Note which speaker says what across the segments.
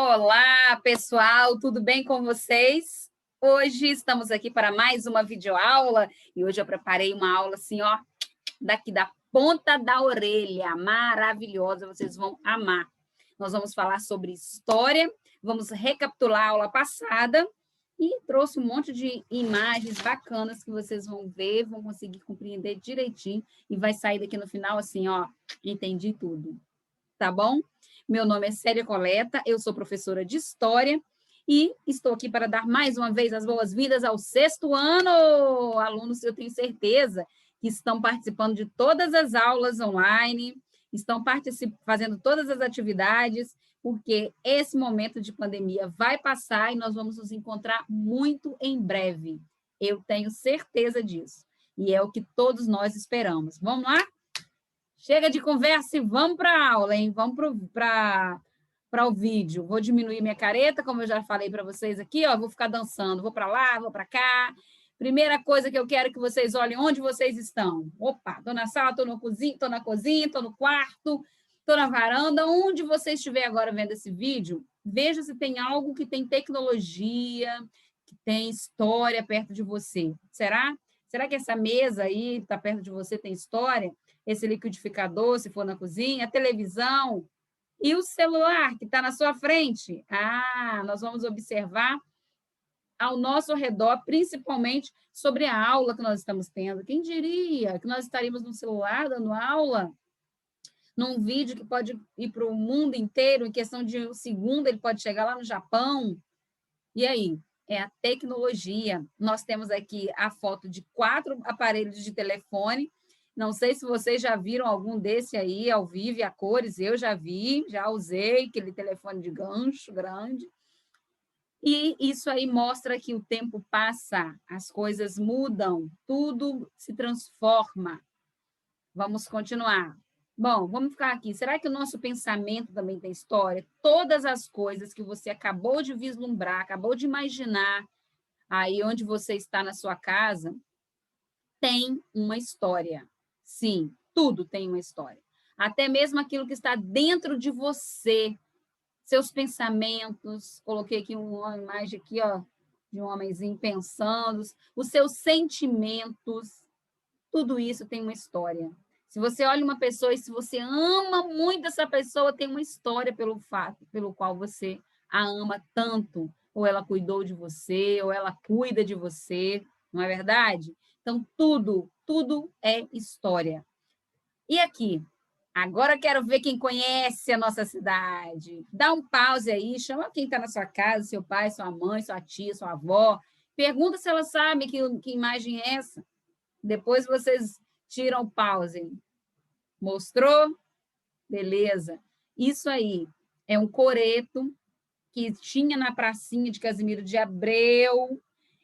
Speaker 1: Olá, pessoal, tudo bem com vocês? Hoje estamos aqui para mais uma videoaula e hoje eu preparei uma aula assim, ó, daqui da ponta da orelha, maravilhosa, vocês vão amar. Nós vamos falar sobre história, vamos recapitular a aula passada e trouxe um monte de imagens bacanas que vocês vão ver, vão conseguir compreender direitinho e vai sair daqui no final assim, ó, entendi tudo, tá bom? Meu nome é Célia Coleta, eu sou professora de História e estou aqui para dar mais uma vez as boas-vindas ao 6º ano. Alunos, eu tenho certeza que estão participando de todas as aulas online, estão fazendo todas as atividades, porque esse momento de pandemia vai passar e nós vamos nos encontrar muito em breve. Eu tenho certeza disso. E é o que todos nós esperamos. Vamos lá? Chega de conversa e vamos para a aula, hein? Vamos para o vídeo. Vou diminuir minha careta, como eu já falei para vocês aqui, ó, vou ficar dançando, vou para lá, vou para cá. Primeira coisa que eu quero que vocês olhem onde vocês estão. Opa, estou na sala, estou na cozinha, estou no quarto, estou na varanda. Onde você estiver agora vendo esse vídeo, veja se tem algo que tem tecnologia, que tem história perto de você. Será? Será que essa mesa aí está perto de você tem história? Esse liquidificador, se for na cozinha, a televisão e o celular que está na sua frente. Ah, nós vamos observar ao nosso redor, principalmente sobre a aula que nós estamos tendo. Quem diria que nós estaríamos no celular dando aula? Num vídeo que pode ir para o mundo inteiro, em questão de um segundo, ele pode chegar lá no Japão. E aí? É a tecnologia. Nós temos aqui a foto de 4 aparelhos de telefone. Não sei se vocês já viram algum desse aí ao vivo, a cores. Eu já vi, já usei aquele telefone de gancho grande. E isso aí mostra que o tempo passa, as coisas mudam, tudo se transforma. Vamos continuar. Bom, vamos ficar aqui. Será que o nosso pensamento também tem história? Todas as coisas que você acabou de vislumbrar, acabou de imaginar, aí onde você está na sua casa, tem uma história. Sim, tudo tem uma história. Até mesmo aquilo que está dentro de você, seus pensamentos. Coloquei aqui uma imagem aqui, ó, de um homenzinho pensando, os seus sentimentos, tudo isso tem uma história. Se você olha uma pessoa e se você ama muito essa pessoa, tem uma história pelo qual você a ama tanto, ou ela cuidou de você, ou ela cuida de você, não é verdade? Então, tudo é história. E aqui? Agora quero ver quem conhece a nossa cidade. Dá um pause aí, chama quem está na sua casa, seu pai, sua mãe, sua tia, sua avó. Pergunta se ela sabe que imagem é essa. Depois vocês tiram o pause. Mostrou? Beleza. Isso aí é um coreto que tinha na pracinha de Casimiro de Abreu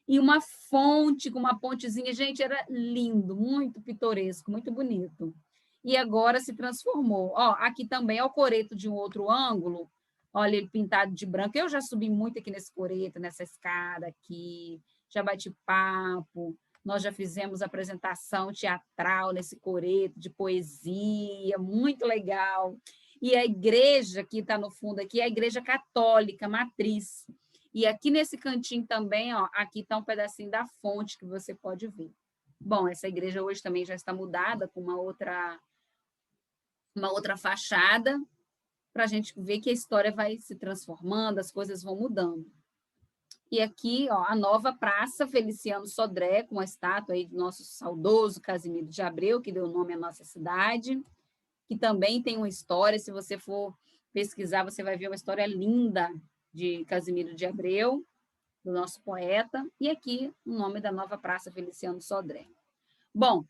Speaker 1: e uma fonte com uma pontezinha. Gente, era lindo, muito pitoresco, muito bonito. E agora se transformou. Ó, aqui também é o coreto de um outro ângulo. Olha ele pintado de branco. Eu já subi muito aqui nesse coreto, nessa escada aqui. Já bati papo. Nós já fizemos apresentação teatral nesse coreto de poesia, muito legal. E a igreja que está no fundo aqui é a igreja católica, matriz. E aqui nesse cantinho também, ó, aqui está um pedacinho da fonte que você pode ver. Bom, essa igreja hoje também já está mudada com uma outra fachada, para a gente ver que a história vai se transformando, as coisas vão mudando. E aqui, ó, a nova Praça Feliciano Sodré, com a estátua aí do nosso saudoso Casimiro de Abreu, que deu nome à nossa cidade, que também tem uma história. Se você for pesquisar, você vai ver uma história linda de Casimiro de Abreu, do nosso poeta, e aqui o nome da nova Praça Feliciano Sodré. Bom,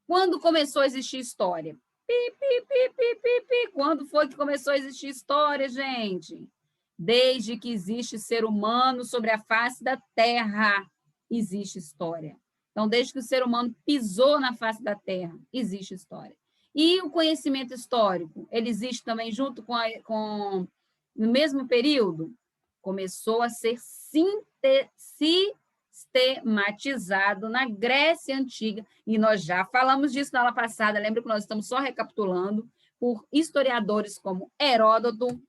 Speaker 1: quando começou a existir história? Quando foi que começou a existir história, gente? Desde que existe ser humano sobre a face da Terra, existe história. Então, desde que o ser humano pisou na face da Terra, existe história. E o conhecimento histórico, ele existe também junto com no mesmo período? Começou a ser sistematizado na Grécia Antiga, e nós já falamos disso na aula passada, lembra que nós estamos só recapitulando, por historiadores como Heródoto,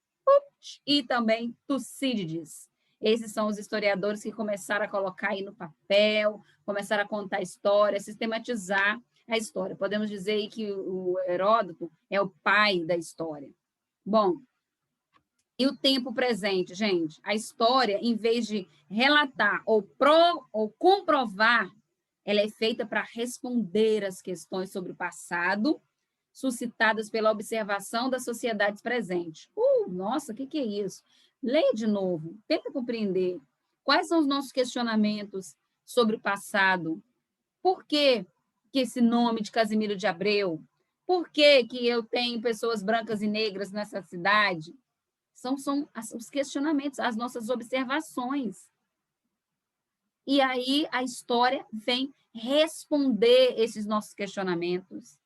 Speaker 1: e também Tucídides. Esses são os historiadores que começaram a colocar aí no papel, começaram a contar a história, sistematizar a história. Podemos dizer que o Heródoto é o pai da história. Bom, e o tempo presente, gente? A história, em vez de relatar ou comprovar, ela é feita para responder às questões sobre o passado, suscitadas pela observação das sociedades presentes. Nossa, o que é isso? Leia de novo, tenta compreender quais são os nossos questionamentos sobre o passado. Por que esse nome de Casimiro de Abreu? Por que eu tenho pessoas brancas e negras nessa cidade? São os questionamentos, as nossas observações. E aí a história vem responder esses nossos questionamentos.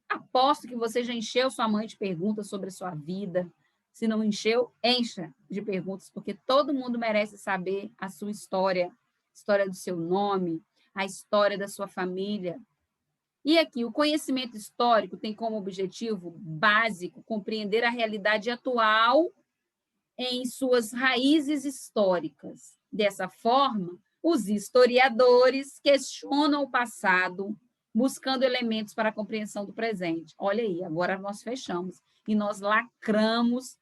Speaker 1: Aposto que você já encheu sua mãe de perguntas sobre a sua vida. Se não encheu, encha de perguntas, porque todo mundo merece saber a sua história, a história do seu nome, a história da sua família. E aqui, o conhecimento histórico tem como objetivo básico compreender a realidade atual em suas raízes históricas. Dessa forma, os historiadores questionam o passado, buscando elementos para a compreensão do presente. Olha aí, agora nós fechamos e nós lacramos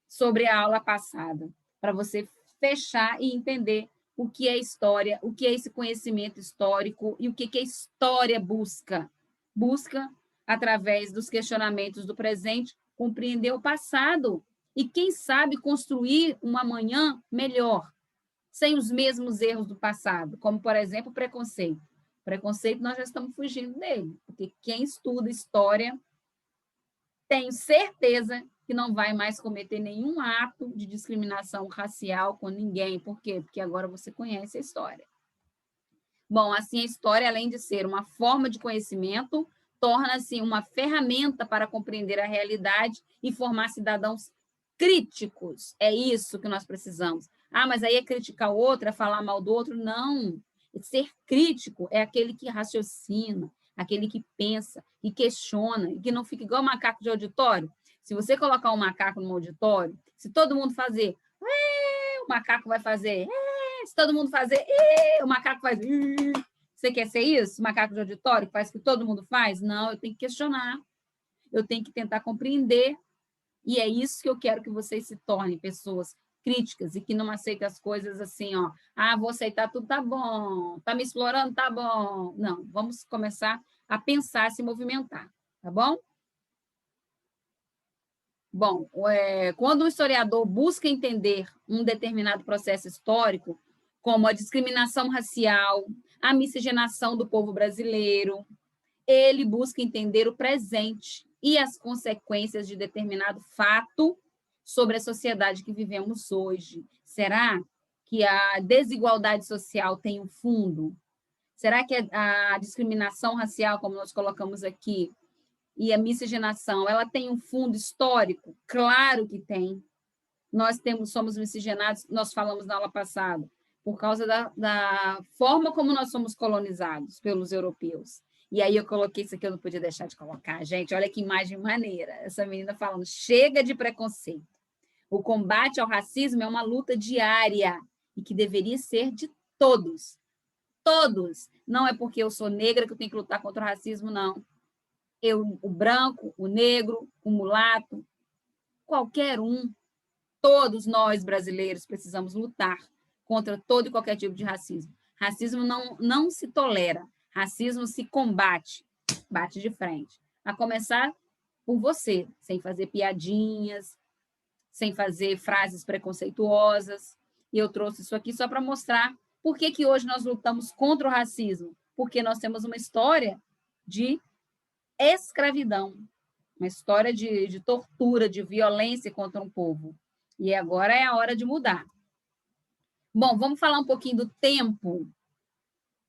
Speaker 1: sobre a aula passada, para você fechar e entender o que é história, o que é esse conhecimento histórico e o que a história busca. Busca, através dos questionamentos do presente, compreender o passado e, quem sabe, construir um amanhã melhor, sem os mesmos erros do passado, como, por exemplo, o preconceito. Preconceito, nós já estamos fugindo dele, porque quem estuda história, tenho certeza que não vai mais cometer nenhum ato de discriminação racial com ninguém. Por quê? Porque agora você conhece a história. Bom, assim, a história, além de ser uma forma de conhecimento, torna-se uma ferramenta para compreender a realidade e formar cidadãos críticos. É isso que nós precisamos. Mas aí é criticar o outro, é falar mal do outro? Não. Ser crítico é aquele que raciocina, aquele que pensa e questiona, e que não fica igual macaco de auditório. Se você colocar um macaco no auditório, se todo mundo fazer, o macaco vai fazer, se todo mundo fazer, o macaco faz. Você quer ser isso? Macaco de auditório, que faz o que todo mundo faz? Não, eu tenho que questionar, eu tenho que tentar compreender, e é isso que eu quero que vocês se tornem, pessoas críticas e que não aceitem as coisas assim, vou aceitar tudo, tá bom, tá me explorando, tá bom. Não, vamos começar a pensar, se movimentar, tá bom? Bom, quando um historiador busca entender um determinado processo histórico, como a discriminação racial, a miscigenação do povo brasileiro, ele busca entender o presente e as consequências de determinado fato sobre a sociedade que vivemos hoje. Será que a desigualdade social tem um fundo? Será que a discriminação racial, como nós colocamos aqui, e a miscigenação, ela tem um fundo histórico? Claro que tem. Nós somos miscigenados, nós falamos na aula passada, por causa da forma como nós somos colonizados pelos europeus. E aí eu coloquei isso aqui, eu não podia deixar de colocar. Gente, olha que imagem maneira. Essa menina falando, chega de preconceito. O combate ao racismo é uma luta diária e que deveria ser de todos. Todos. Não é porque eu sou negra que eu tenho que lutar contra o racismo, não. O branco, o negro, o mulato, qualquer um, todos nós brasileiros precisamos lutar contra todo e qualquer tipo de racismo. Racismo não se tolera, racismo se combate, bate de frente. A começar por você, sem fazer piadinhas, sem fazer frases preconceituosas. E eu trouxe isso aqui só para mostrar por que hoje nós lutamos contra o racismo. Porque nós temos uma história de escravidão, uma história de tortura, de violência contra um povo. E agora é a hora de mudar. Bom, vamos falar um pouquinho do tempo.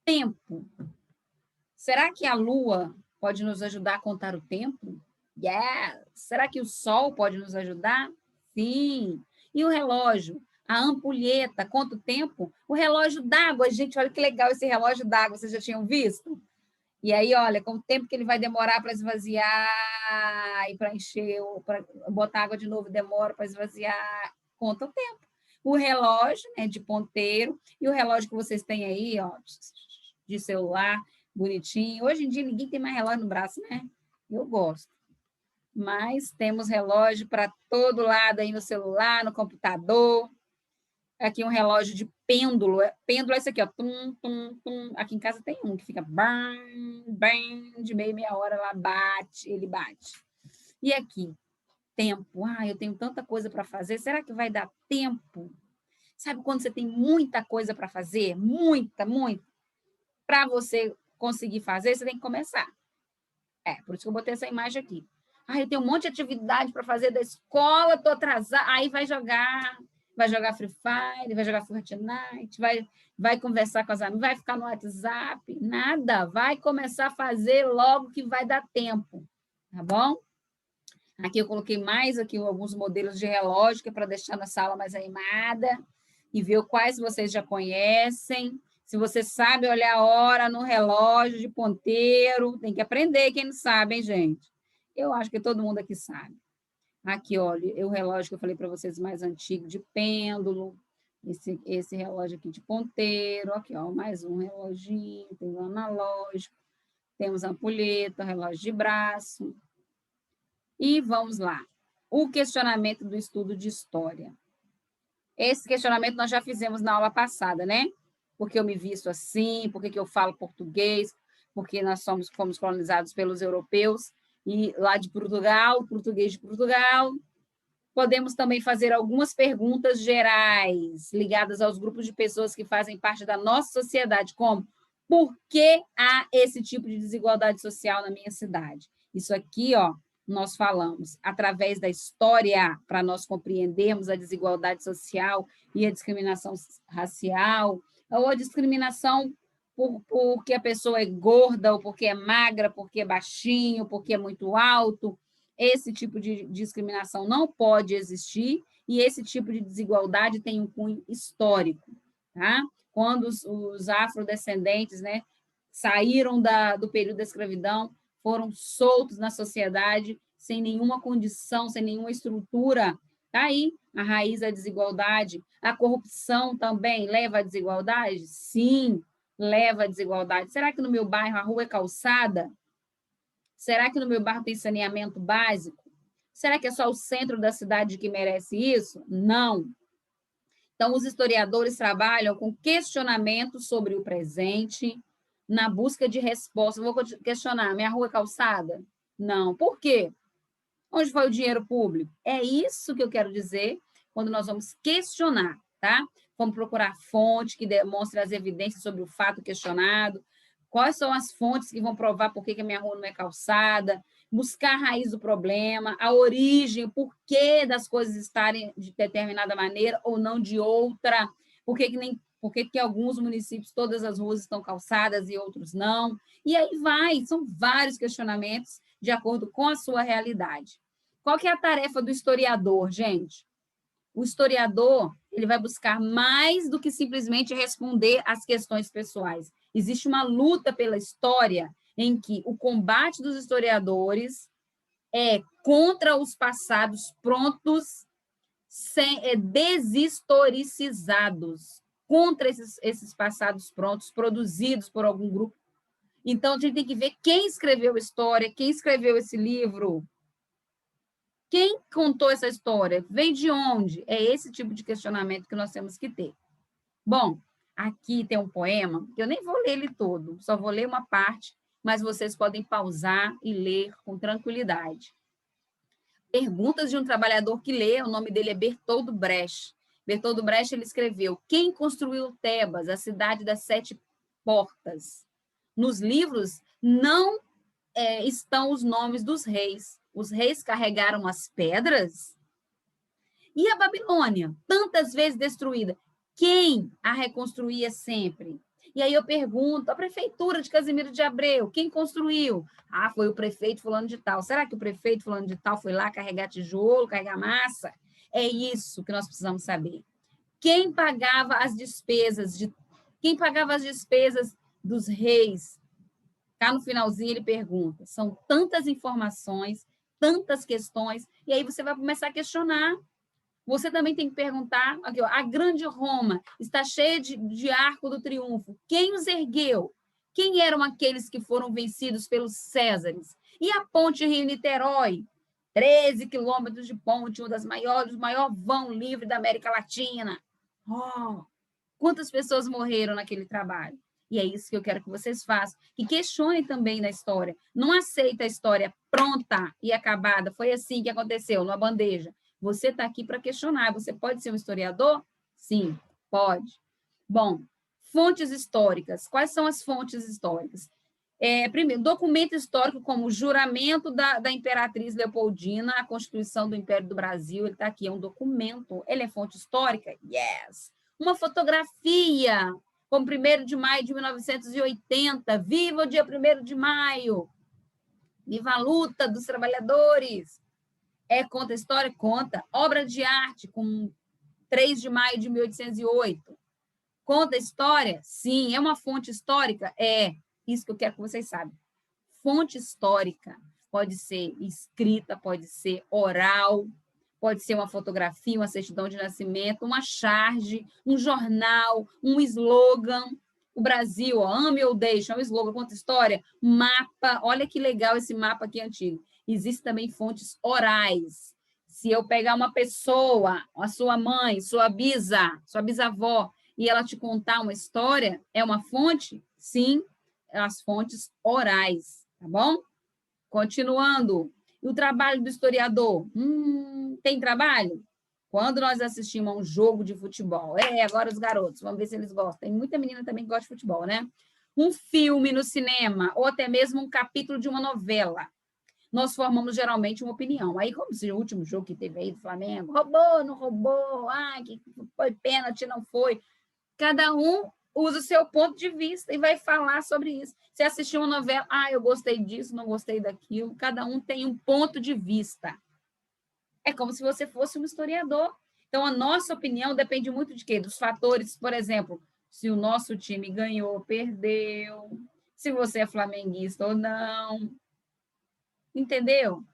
Speaker 1: Tempo. Será que a Lua pode nos ajudar a contar o tempo? Yes! Será que o Sol pode nos ajudar? Sim. E o relógio? A ampulheta conta o tempo? O relógio d'água, gente, olha que legal esse relógio d'água, vocês já tinham visto? E aí, olha, com o tempo que ele vai demorar para esvaziar e para encher, para botar água de novo, demora para esvaziar, conta o tempo. O relógio, né, de ponteiro, e o relógio que vocês têm aí, ó, de celular, bonitinho. Hoje em dia ninguém tem mais relógio no braço, né? Eu gosto. Mas temos relógio para todo lado aí no celular, no computador. Aqui um relógio de pêndulo. Pêndulo é esse aqui, ó. Tum, tum, tum. Aqui em casa tem um que fica bam, bam, de meia hora lá bate, ele bate. E aqui, tempo. Ah, eu tenho tanta coisa para fazer. Será que vai dar tempo? Sabe quando você tem muita coisa para fazer? Muita, muita. Para você conseguir fazer, você tem que começar. Por isso que eu botei essa imagem aqui. Ah, eu tenho um monte de atividade para fazer da escola, estou atrasada. Aí vai jogar Free Fire, vai jogar Fortnite, vai conversar com as amigas, vai ficar no WhatsApp, nada. Vai começar a fazer logo que vai dar tempo, tá bom? Aqui eu coloquei mais aqui alguns modelos de relógio, que é para deixar na sala mais animada e ver quais vocês já conhecem. Se você sabe olhar a hora no relógio de ponteiro, tem que aprender, quem não sabe, hein, gente? Eu acho que todo mundo aqui sabe. Aqui, olha, o relógio que eu falei para vocês mais antigo, de pêndulo, esse relógio aqui de ponteiro, aqui, ó, mais um reloginho, tem um analógico, temos ampulheta, relógio de braço. E vamos lá. O questionamento do estudo de história. Esse questionamento nós já fizemos na aula passada, né? Porque eu me visto assim, porque que eu falo português, porque nós fomos colonizados pelos europeus, e lá de Portugal, português de Portugal. Podemos também fazer algumas perguntas gerais, ligadas aos grupos de pessoas que fazem parte da nossa sociedade, como: por que há esse tipo de desigualdade social na minha cidade? Isso aqui, ó, nós falamos através da história, para nós compreendermos a desigualdade social e a discriminação racial, ou a discriminação porque a pessoa é gorda, ou porque é magra, porque é baixinho, porque é muito alto. Esse tipo de discriminação não pode existir, e esse tipo de desigualdade tem um cunho histórico, tá? Quando os afrodescendentes, né, saíram do período da escravidão, foram soltos na sociedade, sem nenhuma condição, sem nenhuma estrutura. Está aí a raiz da desigualdade. A corrupção também leva à desigualdade? Sim, leva à desigualdade. Será que no meu bairro a rua é calçada? Será que no meu bairro tem saneamento básico? Será que é só o centro da cidade que merece isso? Não. Então, os historiadores trabalham com questionamentos sobre o presente, na busca de respostas. Vou questionar: minha rua é calçada? Não. Por quê? Onde foi o dinheiro público? É isso que eu quero dizer quando nós vamos questionar, tá? Vamos procurar fonte que demonstre as evidências sobre o fato questionado. Quais são as fontes que vão provar por que a minha rua não é calçada? Buscar a raiz do problema, a origem, o porquê das coisas estarem de determinada maneira ou não de outra. Por que alguns municípios, todas as ruas estão calçadas e outros não? E aí vai, são vários questionamentos de acordo com a sua realidade. Qual que é a tarefa do historiador, gente? O historiador, ele vai buscar mais do que simplesmente responder às questões pessoais. Existe uma luta pela história em que o combate dos historiadores é contra os passados prontos, deshistoricizados, contra esses passados prontos, produzidos por algum grupo. Então, a gente tem que ver quem escreveu a história, quem escreveu esse livro, quem contou essa história, vem de onde? É esse tipo de questionamento que nós temos que ter. Bom, aqui tem um poema, que eu nem vou ler ele todo, só vou ler uma parte, mas vocês podem pausar e ler com tranquilidade. Perguntas de um trabalhador que lê, o nome dele é Bertoldo Brecht. Bertoldo Brecht, ele escreveu: quem construiu Tebas, a cidade das 7 portas? Nos livros não estão os nomes dos reis. Os reis carregaram as pedras? E a Babilônia, tantas vezes destruída, quem a reconstruía sempre? E aí eu pergunto: a prefeitura de Casimiro de Abreu, quem construiu? Ah, foi o prefeito fulano de tal. Será que o prefeito fulano de tal foi lá carregar tijolo, carregar massa? É isso que nós precisamos saber. Quem pagava as despesas dos reis Cá no finalzinho ele pergunta, são tantas informações, tantas questões, e aí você vai começar a questionar. Você também tem que perguntar, aqui, ó, a grande Roma está cheia de arco do triunfo. Quem os ergueu? Quem eram aqueles que foram vencidos pelos Césares? E a ponte Rio-Niterói? 13 quilômetros de ponte, uma das maiores, o maior vão livre da América Latina. Oh, quantas pessoas morreram naquele trabalho? E é isso que eu quero que vocês façam. Que questionem também na história. Não aceita a história pronta e acabada. Foi assim que aconteceu, numa bandeja. Você está aqui para questionar. Você pode ser um historiador? Sim, pode. Bom, fontes históricas. Quais são as fontes históricas? Primeiro, documento histórico como o juramento da Imperatriz Leopoldina, a Constituição do Império do Brasil, ele está aqui, é um documento. Ele é fonte histórica? Yes. Uma fotografia, como 1º de maio de 1980. Viva o dia 1º de maio! Viva a luta dos trabalhadores! Conta a história? Conta. Obra de arte, com 3 de maio de 1808. Conta a história? Sim. É uma fonte histórica? É. Isso que eu quero que vocês saibam. Fonte histórica pode ser escrita, pode ser oral, pode ser uma fotografia, uma certidão de nascimento, uma charge, um jornal, um slogan. O Brasil, ó, ame ou deixe, é um slogan, conta história, mapa. Olha que legal esse mapa aqui antigo. Existem também fontes orais. Se eu pegar uma pessoa, a sua mãe, sua bisavó, e ela te contar uma história, é uma fonte? Sim, as fontes orais, tá bom? Continuando. E o trabalho do historiador? Tem trabalho? Quando nós assistimos a um jogo de futebol, agora os garotos, vamos ver se eles gostam. Tem muita menina também que gosta de futebol, né? Um filme no cinema, ou até mesmo um capítulo de uma novela. Nós formamos geralmente uma opinião. Aí, como se o último jogo que teve aí do Flamengo, roubou, não roubou, que foi pênalti, não foi. Cada um usa o seu ponto de vista e vai falar sobre isso. Você assistiu uma novela, eu gostei disso, não gostei daquilo. Cada um tem um ponto de vista. É como se você fosse um historiador. Então, a nossa opinião depende muito de quê? Dos fatores, por exemplo, se o nosso time ganhou, perdeu, se você é flamenguista ou não. Entendeu?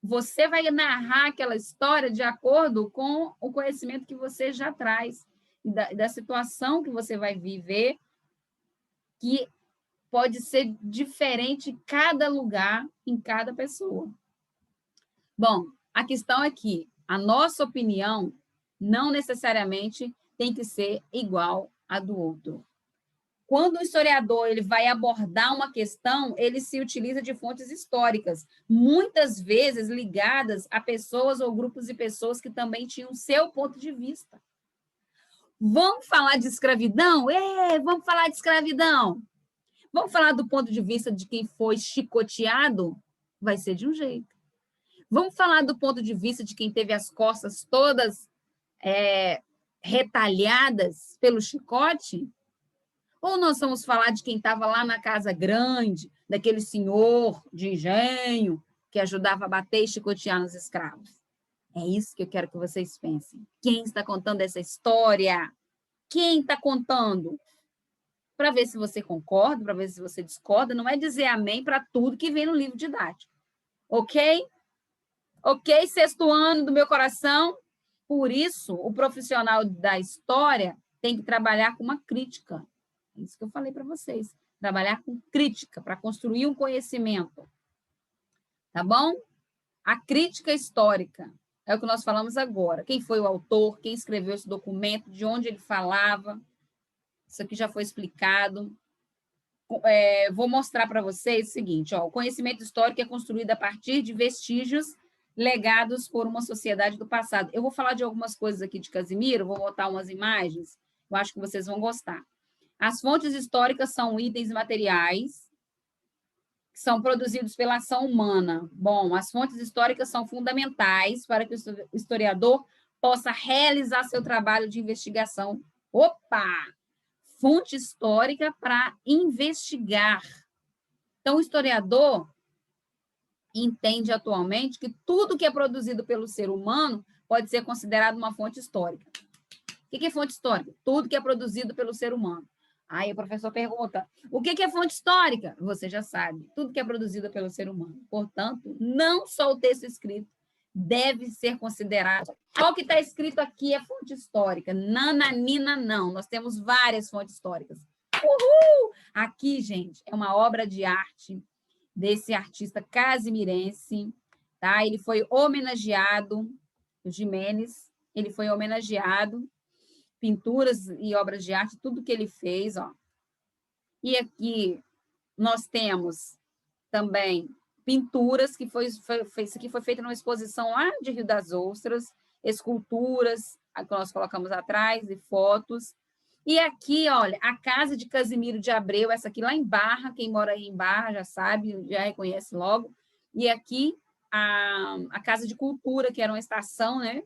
Speaker 1: Você vai narrar aquela história de acordo com o conhecimento que você já traz e da situação que você vai viver, que pode ser diferente em cada lugar, em cada pessoa. Bom, a questão é que a nossa opinião não necessariamente tem que ser igual à do outro. Quando o historiador ele vai abordar uma questão, ele se utiliza de fontes históricas, muitas vezes ligadas a pessoas ou grupos de pessoas que também tinham seu ponto de vista. Vamos falar de escravidão? Vamos falar de escravidão. Vamos falar do ponto de vista de quem foi chicoteado? Vai ser de um jeito. Vamos falar do ponto de vista de quem teve as costas todas retalhadas pelo chicote? Ou nós vamos falar de quem estava lá na casa grande, daquele senhor de engenho que ajudava a bater e chicotear nos escravos? É isso que eu quero que vocês pensem. Quem está contando essa história? Quem está contando? Para ver se você concorda, para ver se você discorda. Não é dizer amém para tudo que vem no livro didático. Ok? Ok, 6º ano do meu coração? Por isso, o profissional da história tem que trabalhar com uma crítica. É isso que eu falei para vocês. Trabalhar com crítica, para construir um conhecimento. Tá bom? A crítica histórica é o que nós falamos agora. Quem foi o autor, quem escreveu esse documento, de onde ele falava. Isso aqui já foi explicado. Vou mostrar para vocês o seguinte, o conhecimento histórico é construído a partir de vestígios legados por uma sociedade do passado. Eu vou falar de algumas coisas aqui de Casimiro, vou botar umas imagens, eu acho que vocês vão gostar. As fontes históricas são itens materiais que são produzidos pela ação humana. Bom, as fontes históricas são fundamentais para que o historiador possa realizar seu trabalho de investigação. Opa! Fonte histórica para investigar. Então, o historiador entende atualmente que tudo que é produzido pelo ser humano pode ser considerado uma fonte histórica. O que é fonte histórica? Tudo que é produzido pelo ser humano. Aí o professor pergunta, o que é fonte histórica? Você já sabe, tudo que é produzido pelo ser humano. Portanto, não só o texto escrito deve ser considerado. O que está escrito aqui é fonte histórica. Nananina, não. Nós temos várias fontes históricas. Uhul! Aqui, gente, é uma obra de arte desse artista casimirense, tá? Ele foi homenageado, o Ximenes, ele foi homenageado, pinturas e obras de arte, tudo que ele fez, ó. E aqui nós temos também pinturas, que isso aqui foi feito numa exposição lá de Rio das Ostras, esculturas, que nós colocamos atrás, e fotos. E aqui, olha, a casa de Casimiro de Abreu, essa aqui lá em Barra, quem mora aí em Barra já sabe, já reconhece logo. E aqui a Casa de Cultura, que era uma estação, né,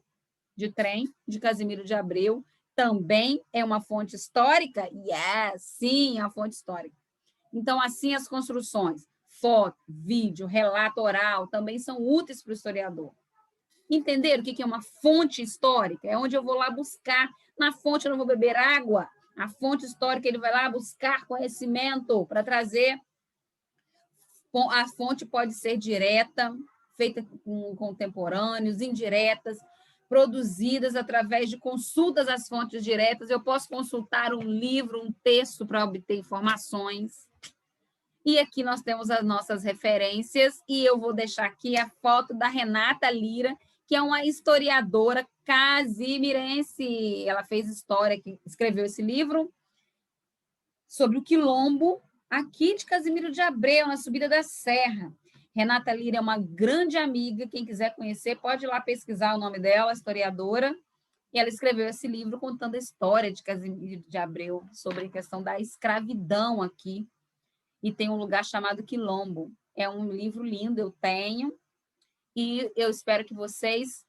Speaker 1: de trem de Casimiro de Abreu, também é uma fonte histórica? Yes, sim, é uma fonte histórica. Então, assim, as construções, foto, vídeo, relato oral, também são úteis para o historiador. Entenderam o que é uma fonte histórica? É onde eu vou lá buscar. Na fonte eu não vou beber água. A fonte histórica, ele vai lá buscar conhecimento para trazer. A fonte pode ser direta, feita com contemporâneos, indiretas, produzidas através de consultas às fontes diretas. Eu posso consultar um livro, um texto para obter informações. E aqui nós temos as nossas referências, e eu vou deixar aqui a foto da Renata Lira, que é uma historiadora casimirense. Ela fez história, que escreveu esse livro sobre o quilombo aqui de Casimiro de Abreu, na subida da Serra. Renata Lira é uma grande amiga, quem quiser conhecer pode ir lá pesquisar o nome dela, historiadora, e ela escreveu esse livro contando a história de Casimiro de Abreu, sobre a questão da escravidão aqui, e tem um lugar chamado Quilombo. É um livro lindo, eu tenho, e eu espero que vocês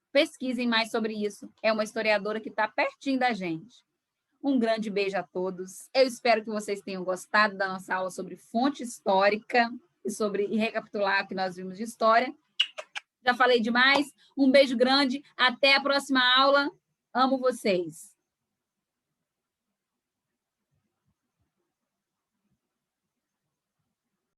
Speaker 1: pesquisem mais sobre isso. É uma historiadora que está pertinho da gente. Um grande beijo a todos. Eu espero que vocês tenham gostado da nossa aula sobre fonte histórica e recapitular o que nós vimos de história. Já falei demais. Um beijo grande. Até a próxima aula. Amo vocês.